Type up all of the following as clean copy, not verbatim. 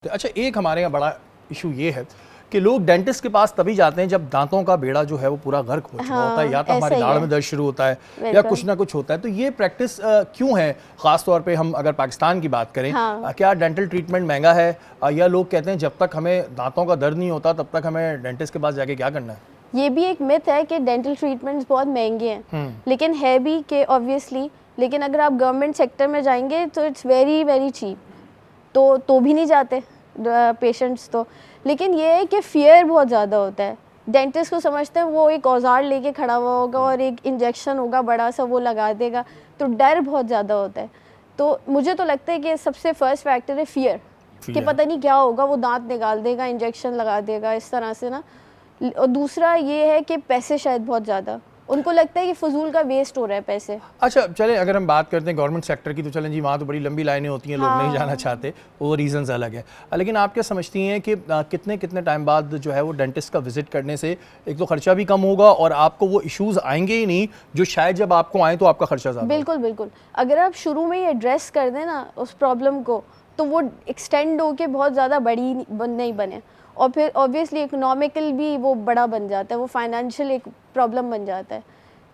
तो अच्छा, एक हमारे यहाँ बड़ा इशू ये है कि लोग डेंटिस्ट के पास तभी जाते हैं जब दांतों का बेड़ा जो है वो पूरा गर्क हो चुका होता है, या तो हमारी दाढ़ में दर्द शुरू होता है या कुछ ना कुछ होता है। तो ये प्रैक्टिस क्यों है? ख़ास तौर पे हम अगर पाकिस्तान की बात करें, क्या डेंटल ट्रीटमेंट महंगा है, या लोग कहते हैं जब तक हमें दांतों का दर्द नहीं होता तब तक हमें डेंटिस्ट के पास जाके क्या करना है? ये भी एक मिथ है कि डेंटल ट्रीटमेंट्स बहुत महंगे हैं, लेकिन है भी कि ऑब्वियसली, लेकिन अगर आप गवर्नमेंट सेक्टर में जाएंगे तो इट्स वेरी वेरी चीप। तो भी नहीं जाते पेशेंट्स तो। लेकिन ये है कि फियर बहुत ज़्यादा होता है। डेंटिस्ट को समझते हैं वो एक औजार लेके खड़ा हुआ होगा और एक इंजेक्शन होगा बड़ा सा, वो लगा देगा, तो डर बहुत ज़्यादा होता है। तो मुझे तो लगता है कि सबसे फर्स्ट फैक्टर है फियर, कि पता नहीं क्या होगा, वो दांत निकाल देगा, इंजेक्शन लगा देगा, इस तरह से ना। और दूसरा ये है कि पैसे शायद बहुत ज़्यादा, उनको लगता है कि फजूल का वेस्ट हो रहा है पैसे। अच्छा चलें, अगर हम बात करते हैं गवर्नमेंट सेक्टर की, तो चलें जी, वहाँ तो बड़ी लंबी लाइनें होती हैं, लोग नहीं जाना चाहते, वो रीज़न्स अलग है। लेकिन आप क्या समझती हैं कि कितने कितने टाइम बाद जो है वो डेंटिस्ट का विजिट करने से एक तो खर्चा भी कम होगा और आपको वो इश्यूज़ आएंगे ही नहीं जो शायद जब आपको आए तो आपका खर्चा ज़्यादा? बिल्कुल बिल्कुल, अगर आप शुरू में ही एड्रेस कर दें ना उस प्रॉब्लम को, तो वो एक्सटेंड होके बहुत ज़्यादा बड़ी नहीं बने, और फिर ऑब्वियसली इकोनॉमिकल भी वो बड़ा बन जाता है, वो फाइनेंशियल एक प्रॉब्लम बन जाता है।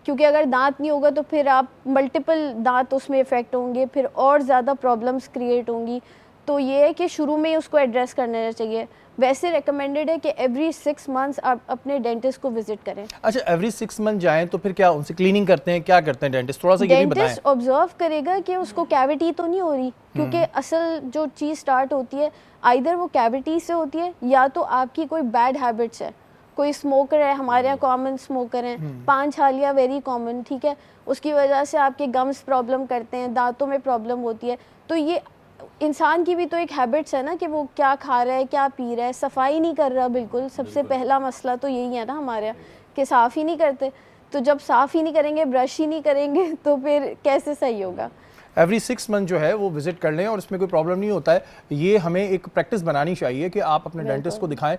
क्योंकि अगर दांत नहीं होगा तो फिर आप मल्टीपल दांत उसमें इफ़ेक्ट होंगे, फिर और ज़्यादा प्रॉब्लम्स क्रिएट होंगी। तो ये है कि शुरू में ही उसको एड्रेस करना चाहिए। वैसे रिकमेंडेड है कि एवरी 6 मंथ्स आप अपने डेंटिस्ट को विजिट करें। अच्छा, एवरी 6 मंथ जाएं तो फिर क्या उनसे क्लीनिंग करते हैं, क्या करते हैं डेंटिस्ट? थोड़ा सा ये भी बताएं। डेंटिस्ट ऑब्जर्व करेगा कि उसको कैविटी तो नहीं हो रही, क्योंकि असल जो चीज़ स्टार्ट होती है आइदर वो कैविटी से होती है, या तो आपकी कोई बैड हैबिट्स है। कोई स्मोकर है, हमारे यहाँ कॉमन स्मोकर हैं, पान छालिया वेरी कॉमन, ठीक है, उसकी वजह से आपके गम्स प्रॉब्लम करते हैं, दांतों में प्रॉब्लम होती है। तो ये इंसान की भी तो एक हैबिट्स है ना, कि वो क्या खा रहा है, क्या पी रहा है, सफाई नहीं कर रहा। बिल्कुल सबसे पहला मसला तो यही है ना हमारे यहाँ, कि साफ़ ही नहीं करते। तो जब साफ़ ही नहीं करेंगे, ब्रश ही नहीं करेंगे, तो फिर कैसे सही होगा? एवरी 6 मंथ जो है वो विजिट कर लें और इसमें कोई प्रॉब्लम नहीं होता है। ये हमें एक प्रैक्टिस बनानी चाहिए कि आप अपने डेंटिस्ट को दिखाएं